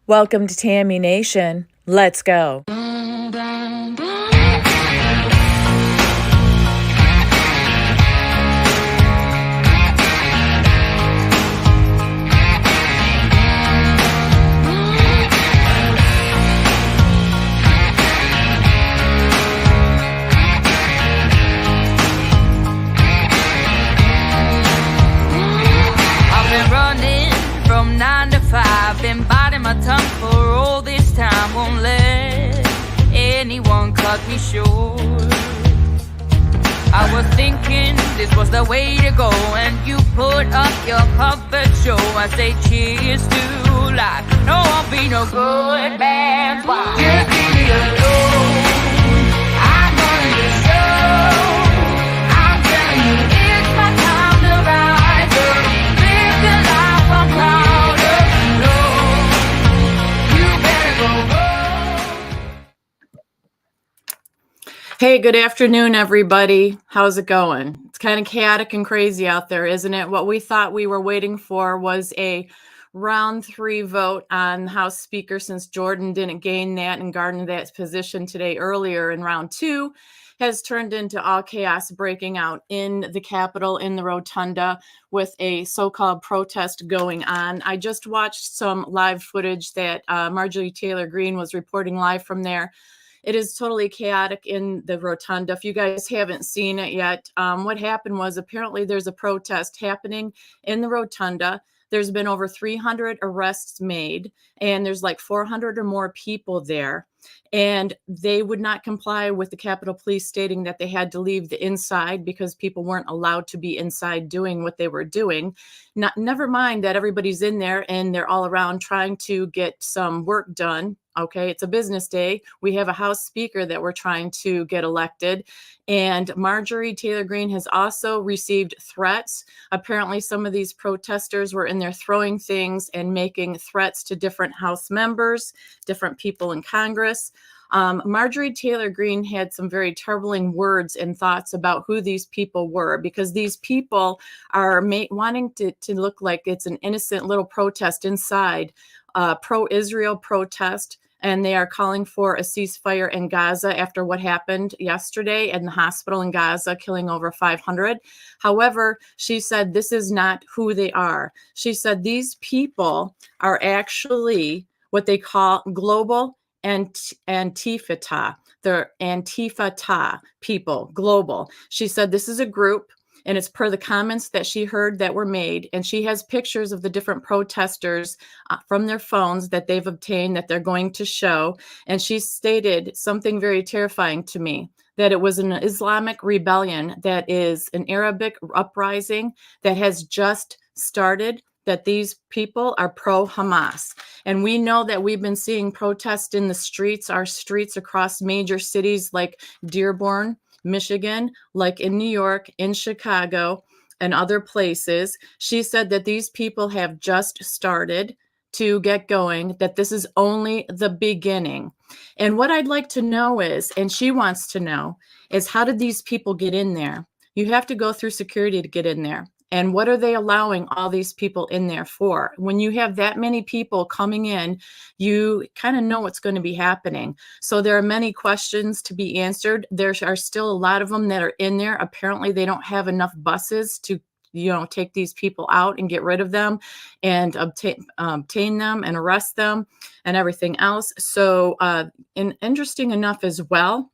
Welcome to Tammy Nation. Let's go. I've been running from 9 to 5, been biting my tongue for all this time. Won't let anyone cut me short. I was thinking this was the way to go, and you put up your puppet show. I say cheers to life. No, I'll be no good man's wife. Just leave me alone. I'm running the show. I'm telling you, it's my time to rise up. Live the life I'm proud of. No, you better go home. Hey, good afternoon, everybody. How's it going? It's kind of chaotic and crazy out there, isn't it? What we thought we were waiting for was a round 3 vote on House Speaker, since Jordan didn't gain that and garner that position today earlier in round 2, has turned into all chaos breaking out in the Capitol, in the Rotunda, with a so-called protest going on. I just watched some live footage that Marjorie Taylor Greene was reporting live from there. It is totally chaotic in the Rotunda. If you guys haven't seen it yet, what happened was apparently there's a protest happening in the Rotunda. There's been over 300 arrests made, and there's like 400 or more people there. And they would not comply with the Capitol Police stating that they had to leave the inside because people weren't allowed to be inside doing what they were doing. Never mind that everybody's in there and they're all around trying to get some work done. Okay, it's a business day. We have a House Speaker that we're trying to get elected. And Marjorie Taylor Greene has also received threats. Apparently, some of these protesters were in there throwing things and making threats to different House members, different people in Congress. Marjorie Taylor Greene had some very troubling words and thoughts about who these people were, because these people are wanting to look like it's an innocent little protest inside, pro-Israel protest. And they are calling for a ceasefire in Gaza after what happened yesterday in the hospital in Gaza, killing over 500. However, she said this is not who they are. She said these people are actually what they call global Antifa. They're Antifa people, global. She said this is a group, and it's per the comments that she heard that were made. And she has pictures of the different protesters from their phones that they've obtained that they're going to show. And she stated something very terrifying to me, that it was an Islamic rebellion, that is an Arabic uprising that has just started, that these people are pro-Hamas. And we know that we've been seeing protests in the streets, our streets across major cities like Dearborn, Michigan, like in New York, in Chicago, and other places. She said that these people have just started to get going, that this is only the beginning. And what I'd like to know is, and she wants to know, is how did these people get in there? You have to go through security to get in there. And what are they allowing all these people in there for? When you have that many people coming in, you kind of know what's going to be happening. So there are many questions to be answered. There are still a lot of them that are in there. Apparently, they don't have enough buses to take these people out and get rid of them and obtain them and arrest them and everything else. So interesting enough as well,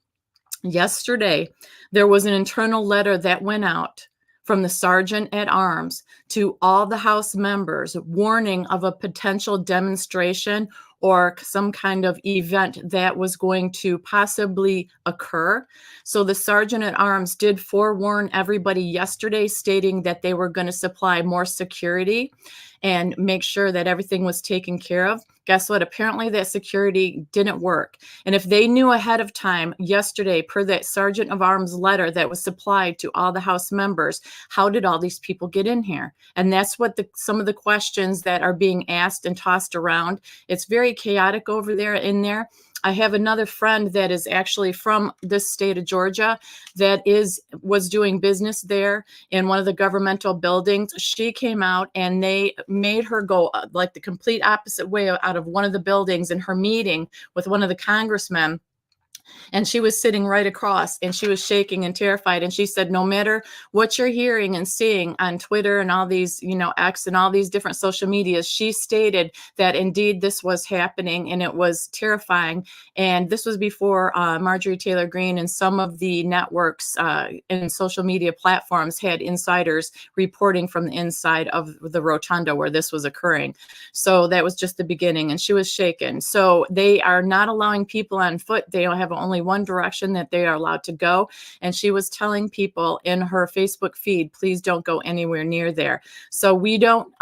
yesterday, there was an internal letter that went out from the Sergeant at Arms to all the House members, warning of a potential demonstration or some kind of event that was going to possibly occur. So the Sergeant at Arms did forewarn everybody yesterday, stating that they were going to supply more security and make sure that everything was taken care of. Guess what? Apparently that security didn't work. And if they knew ahead of time yesterday, per that Sergeant of Arms letter that was supplied to all the House members, how did all these people get in here? And that's what some of the questions that are being asked and tossed around. It's very chaotic over there in there. I have another friend that is actually from this state of Georgia that was doing business there in one of the governmental buildings. She came out and they made her go like the complete opposite way out of one of the buildings in her meeting with one of the congressmen. And she was sitting right across and she was shaking and terrified. And she said, no matter what you're hearing and seeing on Twitter and all these, X and all these different social medias, she stated that indeed this was happening and it was terrifying. And this was before Marjorie Taylor Greene and some of the networks and social media platforms had insiders reporting from the inside of the rotunda where this was occurring. So that was just the beginning, and she was shaken. So they are not allowing people on foot. They don't have only one direction that they are allowed to go. And she was telling people in her Facebook feed, please don't go anywhere near there. So we don't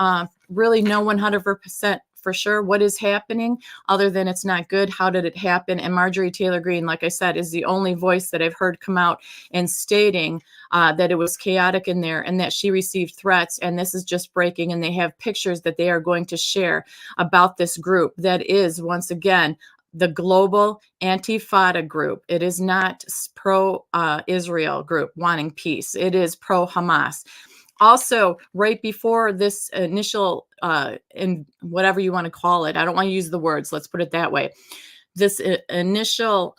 really know 100% for sure what is happening, other than it's not good. How did it happen? And Marjorie Taylor Greene, like I said, is the only voice that I've heard come out and stating that it was chaotic in there and that she received threats. And this is just breaking. And they have pictures that they are going to share about this group that is, once again, the global Antifada group. It is not pro-Israel group wanting peace. It is pro-Hamas. Also, right before this initial, in whatever you want to call it, I don't want to use the words, let's put it that way. This initial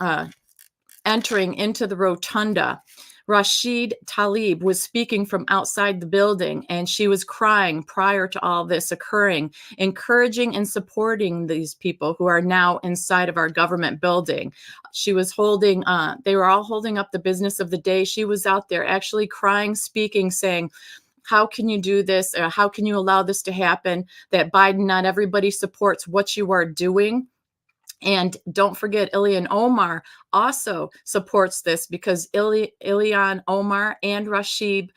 entering into the rotunda, Rashid Tlaib was speaking from outside the building, and she was crying prior to all this occurring, encouraging and supporting these people who are now inside of our government building. She was holding, they were all holding up the business of the day. She was out there actually crying, speaking, saying, how can you do this? Or how can you allow this to happen? That Biden, not everybody supports what you are doing. And don't forget, Ilhan Omar also supports this, because Ilhan Omar and Rashid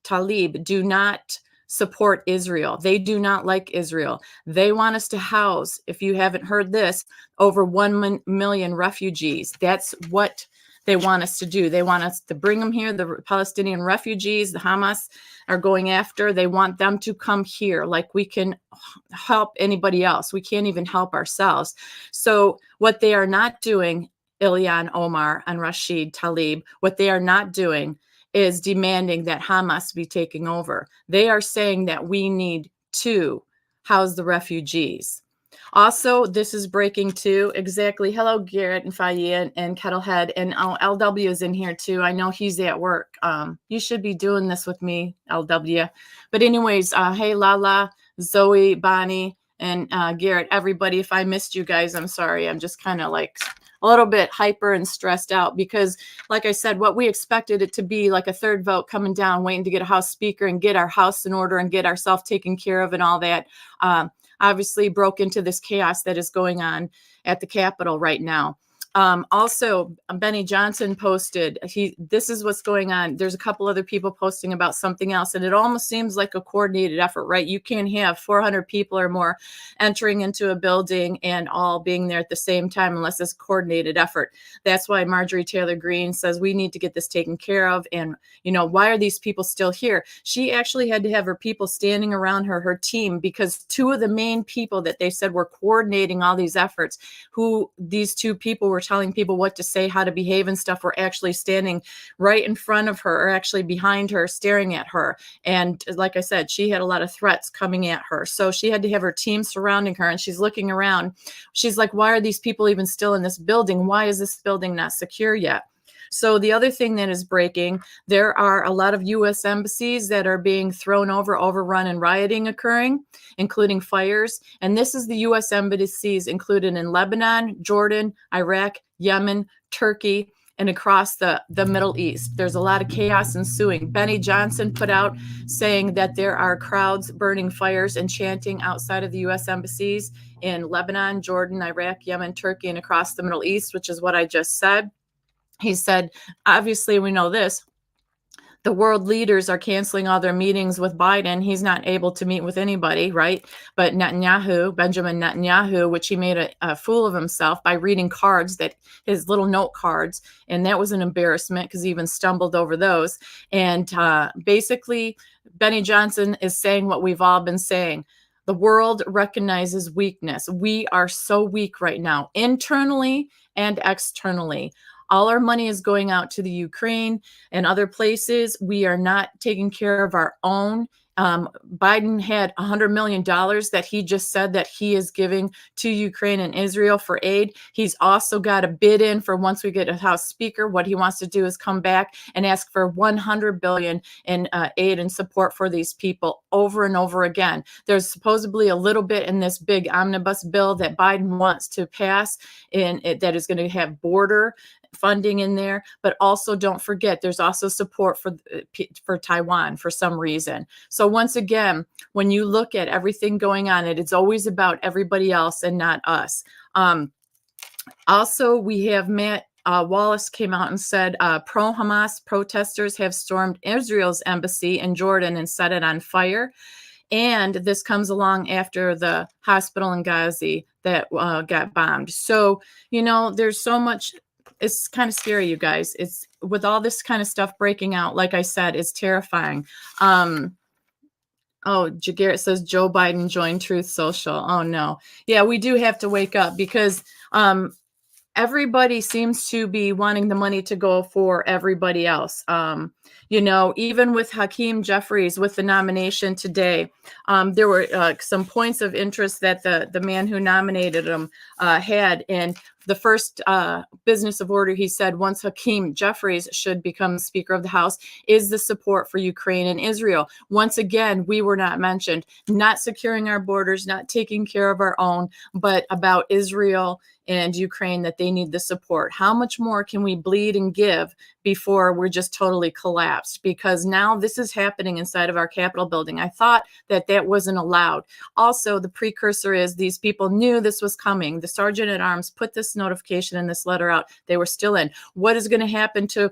Tlaib do not support Israel. They do not like Israel. They want us to house, if you haven't heard this, over 1 million refugees. That's what they want us to do. They want us to bring them here. The Palestinian refugees, the Hamas are going after. They want them to come here, like we can help anybody else. We can't even help ourselves. So what they are not doing, Ilhan Omar and Rashid Tlaib, what they are not doing is demanding that Hamas be taking over. They are saying that we need to house the refugees. Also, this is breaking too. Exactly. Hello, Garrett and Faye and Kettlehead. And LW is in here too. I know he's at work. You should be doing this with me, LW. But anyways, hey, Lala, Zoe, Bonnie, and Garrett, everybody. If I missed you guys, I'm sorry. I'm just kind of like a little bit hyper and stressed out because, like I said, what we expected it to be like a third vote coming down, waiting to get a House Speaker and get our house in order and get ourselves taken care of and all that. Obviously broke into this chaos that is going on at the Capitol right now. Also, Benny Johnson posted, this is what's going on. There's a couple other people posting about something else, and it almost seems like a coordinated effort, right? You can't have 400 people or more entering into a building and all being there at the same time unless it's a coordinated effort. That's why Marjorie Taylor Greene says we need to get this taken care of. And, why are these people still here? She actually had to have her people standing around her team, because two of the main people that they said were coordinating all these efforts, who these two people were telling people what to say, how to behave and stuff, were actually standing right in front of her, or actually behind her, staring at her. And like I said, she had a lot of threats coming at her. So she had to have her team surrounding her, and she's looking around. She's like, why are these people even still in this building? Why is this building not secure yet? So the other thing that is breaking, there are a lot of U.S. embassies that are being thrown over, overrun, and rioting occurring, including fires. And this is the U.S. embassies included in Lebanon, Jordan, Iraq, Yemen, Turkey, and across the Middle East. There's a lot of chaos ensuing. Benny Johnson put out saying that there are crowds burning fires and chanting outside of the U.S. embassies in Lebanon, Jordan, Iraq, Yemen, Turkey, and across the Middle East, which is what I just said. He said, obviously, we know this. The world leaders are canceling all their meetings with Biden. He's not able to meet with anybody, right? But Netanyahu, Benjamin Netanyahu, which he made a fool of himself by reading cards, that his little note cards, and that was an embarrassment because he even stumbled over those. And basically, Benny Johnson is saying what we've all been saying. The world recognizes weakness. We are so weak right now, internally and externally. All our money is going out to the Ukraine and other places. We are not taking care of our own. Biden had $100 million that he just said that he is giving to Ukraine and Israel for aid. He's also got a bid in for, once we get a House Speaker, what he wants to do is come back and ask for $100 billion in aid and support for these people over and over again. There's supposedly a little bit in this big omnibus bill that Biden wants to pass that is going to have border funding in there, but also don't forget there's also support for Taiwan for some reason. So once again, when you look at everything going on, it's always about everybody else and not us. Also, we have Matt Wallace came out and said pro-Hamas protesters have stormed Israel's embassy in Jordan and set it on fire. And this comes along after the hospital in Gaza that got bombed. So, there's so much. It's kind of scary, you guys. It's with all this kind of stuff breaking out. Like I said, it's terrifying. Garrett says Joe Biden joined Truth Social. Oh no. Yeah, we do have to wake up because everybody seems to be wanting the money to go for everybody else. Even with Hakeem Jeffries, with the nomination today, there were some points of interest that the man who nominated him had. And the first business of order, he said, once Hakeem Jeffries should become Speaker of the House, is the support for Ukraine and Israel. Once again, we were not mentioned, not securing our borders, not taking care of our own, but about Israel and Ukraine, that they need the support. How much more can we bleed and give before we're just totally collapsed? Because now this is happening inside of our Capitol building. I thought that wasn't allowed. Also, the precursor is these people knew this was coming. The Sergeant at Arms put this notification and this letter out. They were still in. What is going to happen to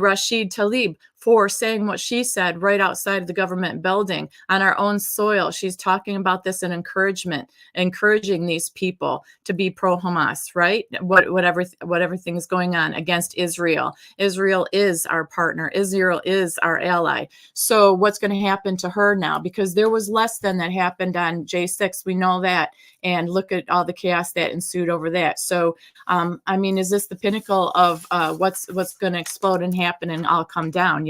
Rashid Tlaib for saying what she said right outside of the government building on our own soil? She's talking about this in encouraging these people to be pro-Hamas, right? Whatever thing's going on against Israel. Israel is our partner. Israel is our ally. So what's going to happen to her now? Because there was less than that happened on J6. We know that. And look at all the chaos that ensued over that. So, is this the pinnacle of what's going to explode and happen and all come down?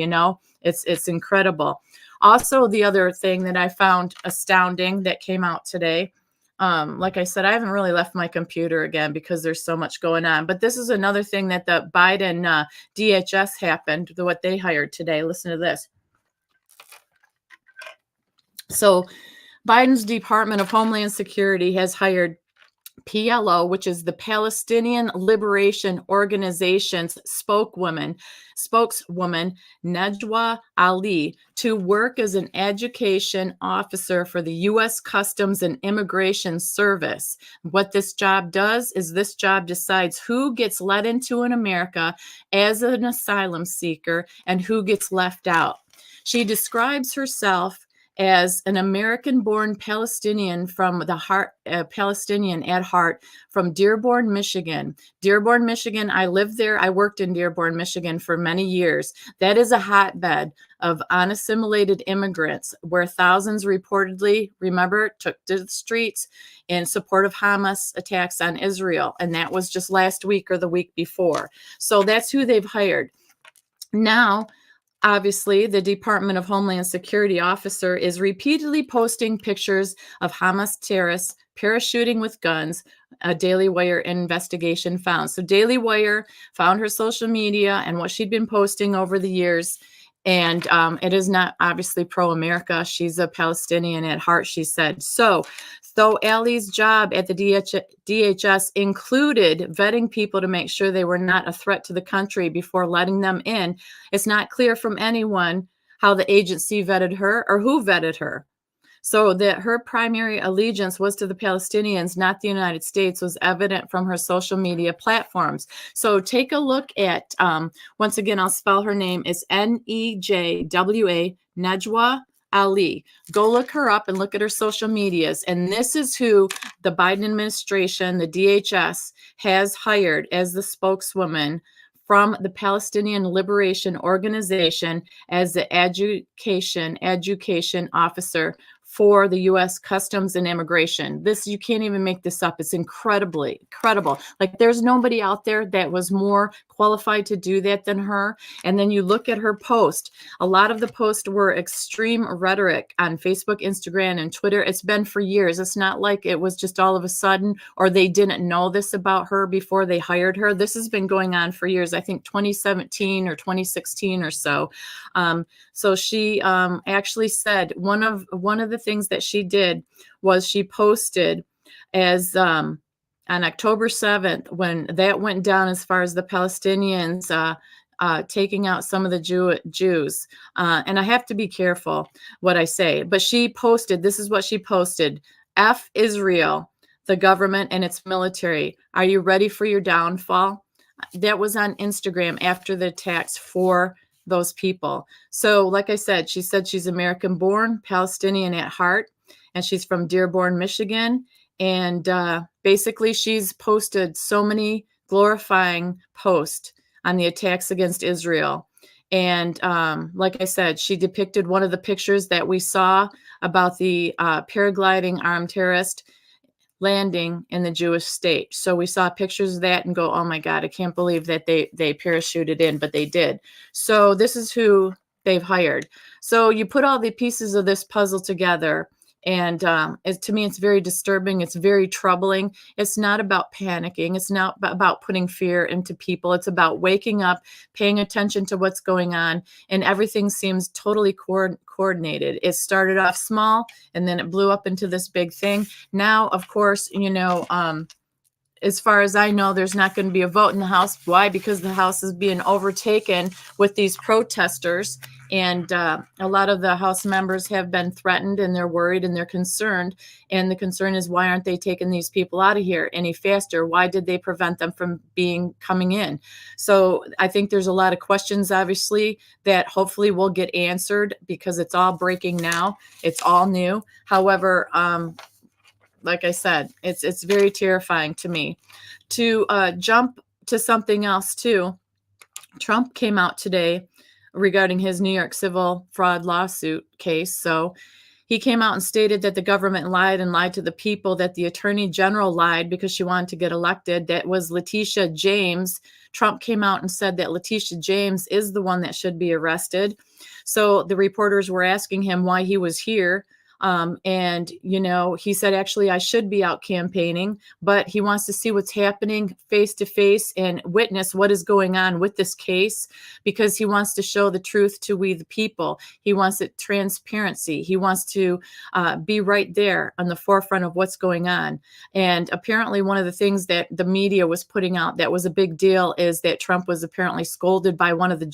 It's incredible. Also, the other thing that I found astounding that came out today, like I said, I haven't really left my computer again because there's so much going on. But this is another thing that the Biden DHS happened, what they hired today. Listen to this. So Biden's Department of Homeland Security has hired PLO, which is the Palestinian Liberation Organization's spokeswoman, Najwa Ali, to work as an education officer for the U.S. Customs and Immigration Service. What this job does is this job decides who gets let into in America as an asylum seeker and who gets left out. She describes herself as an American-born Palestinian from the heart, Palestinian at heart, from Dearborn, Michigan. Dearborn, Michigan, I lived there. I worked in Dearborn, Michigan for many years. That is a hotbed of unassimilated immigrants where thousands reportedly, remember, took to the streets in support of Hamas attacks on Israel. And that was just last week or the week before. So that's who they've hired. Now, obviously, the Department of Homeland Security officer is repeatedly posting pictures of Hamas terrorists parachuting with guns, a Daily Wire investigation found. So Daily Wire found her social media and what she'd been posting over the years. And it is not obviously pro-America. She's a Palestinian at heart, she said. So, though Ali's job at the DHS included vetting people to make sure they were not a threat to the country before letting them in, it's not clear from anyone how the agency vetted her or who vetted her. So that her primary allegiance was to the Palestinians, not the United States, was evident from her social media platforms. So take a look at, once again, I'll spell her name, it's Nejwa, Najwa Ali. Go look her up and look at her social medias. And this is who the Biden administration, the DHS, has hired as the spokeswoman from the Palestinian Liberation Organization as the education officer for the U.S. Customs and Immigration. This, you can't even make this up. It's incredibly incredible. Like, there's nobody out there that was more qualified to do that than her. And then you look at her post. A lot of the posts were extreme rhetoric on Facebook, Instagram, and Twitter. It's been for years. It's not like it was just all of a sudden, or they didn't know this about her before they hired her. This has been going on for years. I think 2017 or 2016 or so. So she actually said one of the things that she did was she posted as on October 7th, when that went down, as far as the Palestinians taking out some of the Jews. And I have to be careful what I say, but she posted, this is what she posted: F Israel, the government and its military. Are you ready for your downfall? That was on Instagram after the attacks for those people. So like I said, she said she's American born, Palestinian at heart, and she's from Dearborn, Michigan. And basically she's posted so many glorifying posts on the attacks against Israel. And like I said, she depicted one of the pictures that we saw about the paragliding armed terrorist landing in the Jewish state. So we saw pictures of that and go, oh my God, I can't believe that they parachuted in, but they did. So this is who they've hired. So you put all the pieces of this puzzle together, and to me, it's very disturbing. It's very troubling. It's not about panicking. It's not about putting fear into people. It's about waking up, paying attention to what's going on, and everything seems totally coordinated. It started off small, and then it blew up into this big thing. Now, of course, as far as I know, there's not going to be a vote in the House. Why? Because the House is being overtaken with these protesters. And a lot of the House members have been threatened, and they're worried and they're concerned. And the concern is, why aren't they taking these people out of here any faster? Why did they prevent them from coming in? So I think there's a lot of questions, obviously, that hopefully will get answered, because it's all breaking now. It's all new. However, like I said, it's very terrifying to me. To jump to something else too, Trump came out today regarding his New York civil fraud lawsuit case. So he came out and stated that the government lied to the people, that the attorney general lied because she wanted to get elected. That was Letitia James. Trump came out and said that Letitia James is the one that should be arrested. So the reporters were asking him why he was here. And, he said, actually, I should be out campaigning, but he wants to see what's happening face to face and witness what is going on with this case, because he wants to show the truth to we the people. He wants it transparency. He wants to be right there on the forefront of what's going on. And apparently one of the things that the media was putting out that was a big deal is that Trump was apparently scolded by one of the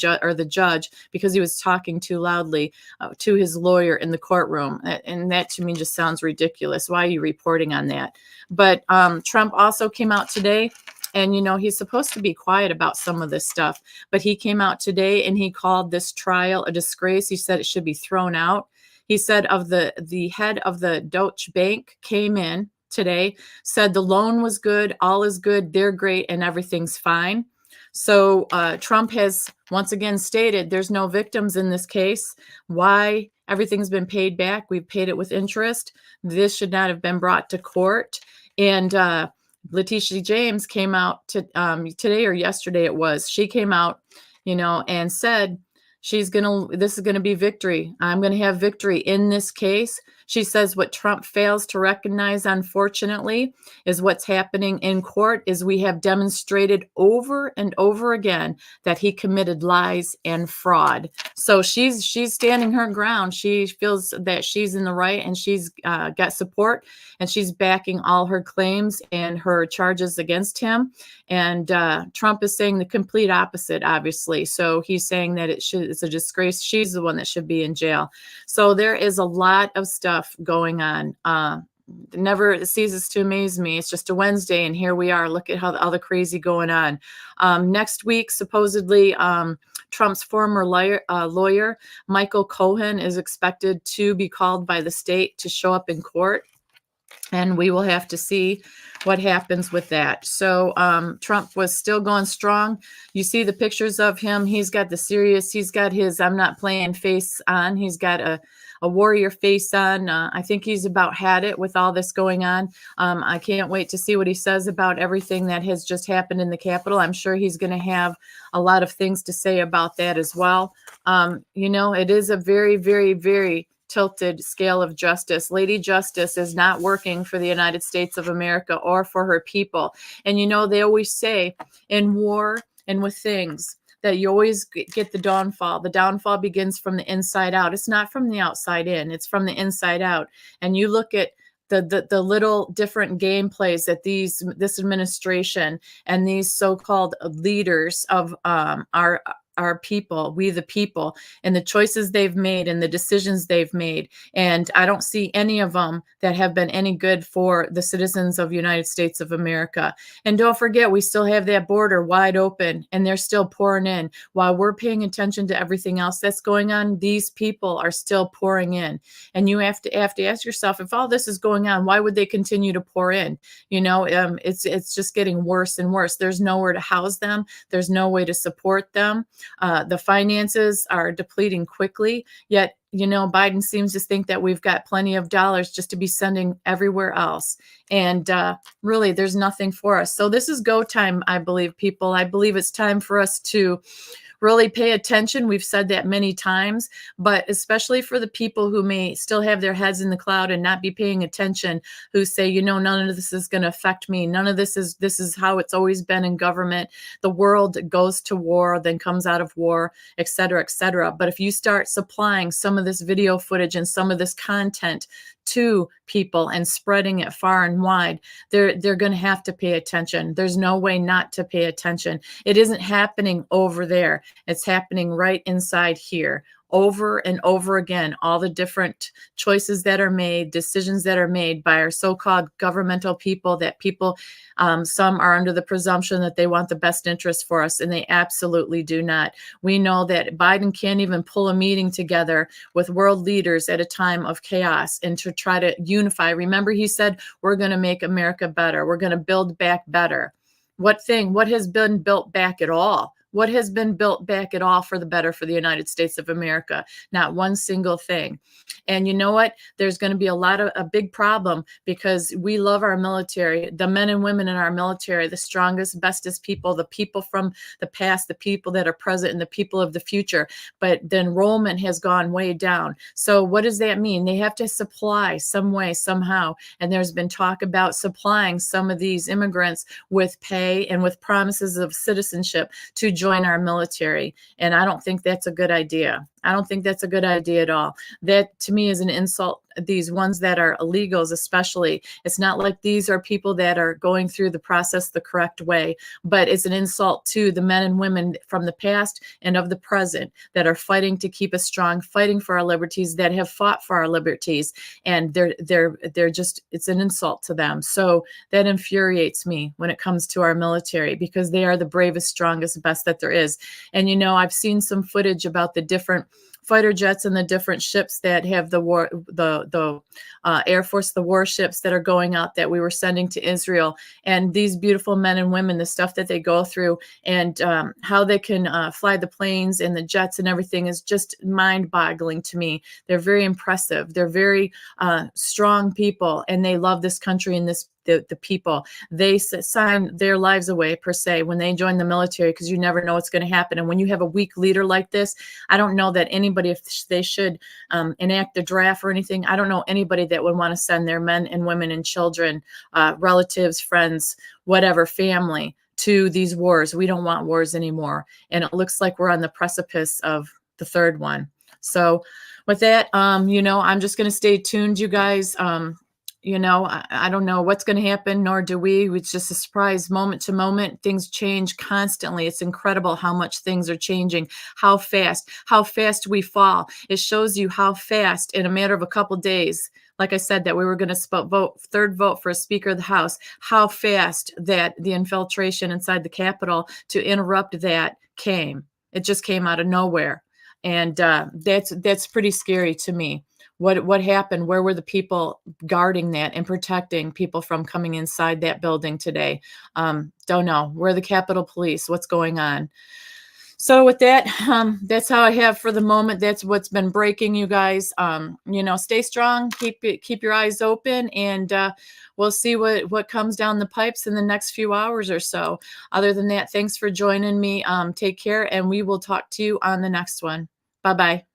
judge because he was talking too loudly to his lawyer in the courtroom. And that to me just sounds ridiculous. Why are you reporting on that? But Trump also came out today, and he's supposed to be quiet about some of this stuff, but he came out today and he called this trial a disgrace. He said it should be thrown out. He said the head of the Deutsche Bank came in today, said the loan was good, all is good, they're great, and everything's fine. So Trump has once again stated there's no victims in this case. Why? Everything's been paid back. We've paid it with interest. This should not have been brought to court. And Letitia James came out today or yesterday it was. She came out, and said this is gonna be victory. I'm gonna have victory in this case. She says what Trump fails to recognize, unfortunately, is what's happening in court is we have demonstrated over and over again that he committed lies and fraud. So she's standing her ground. She feels that she's in the right, and she's got support, and she's backing all her claims and her charges against him. And Trump is saying the complete opposite, obviously. So he's saying that it's a disgrace. She's the one that should be in jail. So there is a lot of stuff going on. It never ceases to amaze me. It's just a Wednesday, and here we are. Look at all the crazy going on. Next week, supposedly, Trump's former lawyer, Michael Cohen, is expected to be called by the state to show up in court. And we will have to see what happens with that. So Trump was still going strong. You see the pictures of him. He's got his I'm not playing face on. He's got a a warrior face on. I think he's about had it with all this going on. I can't wait to see what he says about everything that has just happened in the Capitol. I'm sure he's going to have a lot of things to say about that as well. It is a very, very, very tilted scale of justice. Lady Justice is not working for the United States of America or for her people. And they always say in war and with things that you always get the downfall. The downfall begins from the inside out. It's not from the outside in, it's from the inside out. And you look at the little different game plays that this administration and these so-called leaders of our people, we the people, and the choices they've made and the decisions they've made. And I don't see any of them that have been any good for the citizens of the United States of America. And don't forget, we still have that border wide open and they're still pouring in. While we're paying attention to everything else that's going on, these people are still pouring in. And you have to ask yourself, if all this is going on, why would they continue to pour in? It's just getting worse and worse. There's nowhere to house them. There's no way to support them. The finances are depleting quickly, yet, Biden seems to think that we've got plenty of dollars just to be sending everywhere else. And really, there's nothing for us. So this is go time, I believe, people. I believe it's time for us to really pay attention. We've said that many times, but especially for the people who may still have their heads in the cloud and not be paying attention, who say, none of this is going to affect me. None of this is how it's always been in government. The world goes to war, then comes out of war, et cetera, et cetera. But if you start supplying some of this video footage and some of this content to people and spreading it far and wide, they're going to have to pay attention. There's no way not to pay attention. It isn't happening over there. It's happening right inside here. Over and over again, all the different choices that are made, decisions that are made by our so-called governmental people, that people, some are under the presumption that they want the best interest for us, and they absolutely do not. We know that Biden can't even pull a meeting together with world leaders at a time of chaos and to try to unify. Remember, he said, we're going to make America better. We're going to build back better. What has been built back at all? What has been built back at all for the better for the United States of America? Not one single thing. And you know what? There's going to be a big problem, because we love our military, the men and women in our military, the strongest, bestest people, the people from the past, the people that are present, and the people of the future. But the enrollment has gone way down. So what does that mean? They have to supply some way, somehow. And there's been talk about supplying some of these immigrants with pay and with promises of citizenship to join our military. And I don't think that's a good idea. I don't think that's a good idea at all. That, to me, is an insult. These ones that are illegals, especially, it's not like these are people that are going through the process the correct way, but it's an insult to the men and women from the past and of the present that are fighting to keep us strong, fighting for our liberties, that have fought for our liberties. And they're just, it's an insult to them. So that infuriates me when it comes to our military, because they are the bravest, strongest, best that there is. And, I've seen some footage about the different fighter jets and the different ships that have the Air Force, the warships that are going out that we were sending to Israel, and these beautiful men and women, the stuff that they go through, and how they can fly the planes and the jets and everything is just mind-boggling to me. They're very impressive. They're very strong people, and they love this country and the people. They sign their lives away, per se, when they join the military, because you never know what's going to happen. And when you have a weak leader like this, I don't know that anybody, if they should enact a draft or anything, I don't know anybody that would want to send their men and women and children, relatives, friends, whatever, family, to these wars. We don't want wars anymore. And it looks like we're on the precipice of the third one. So with that, I'm just going to stay tuned, you guys. I don't know what's going to happen, nor do we. It's just a surprise, moment to moment. Things change constantly. It's incredible how much things are changing, how fast we fall. It shows you how fast, in a matter of a couple days, like I said, that we were going to third vote for a Speaker of the House, how fast that the infiltration inside the Capitol to interrupt that came. It just came out of nowhere. And that's pretty scary to me. What happened? Where were the people guarding that and protecting people from coming inside that building today? Don't know. Where are the Capitol Police? What's going on? So with that, that's how I have for the moment. That's what's been breaking, you guys. Stay strong, keep your eyes open, and we'll see what comes down the pipes in the next few hours or so. Other than that, thanks for joining me. Take care, and we will talk to you on the next one. Bye bye.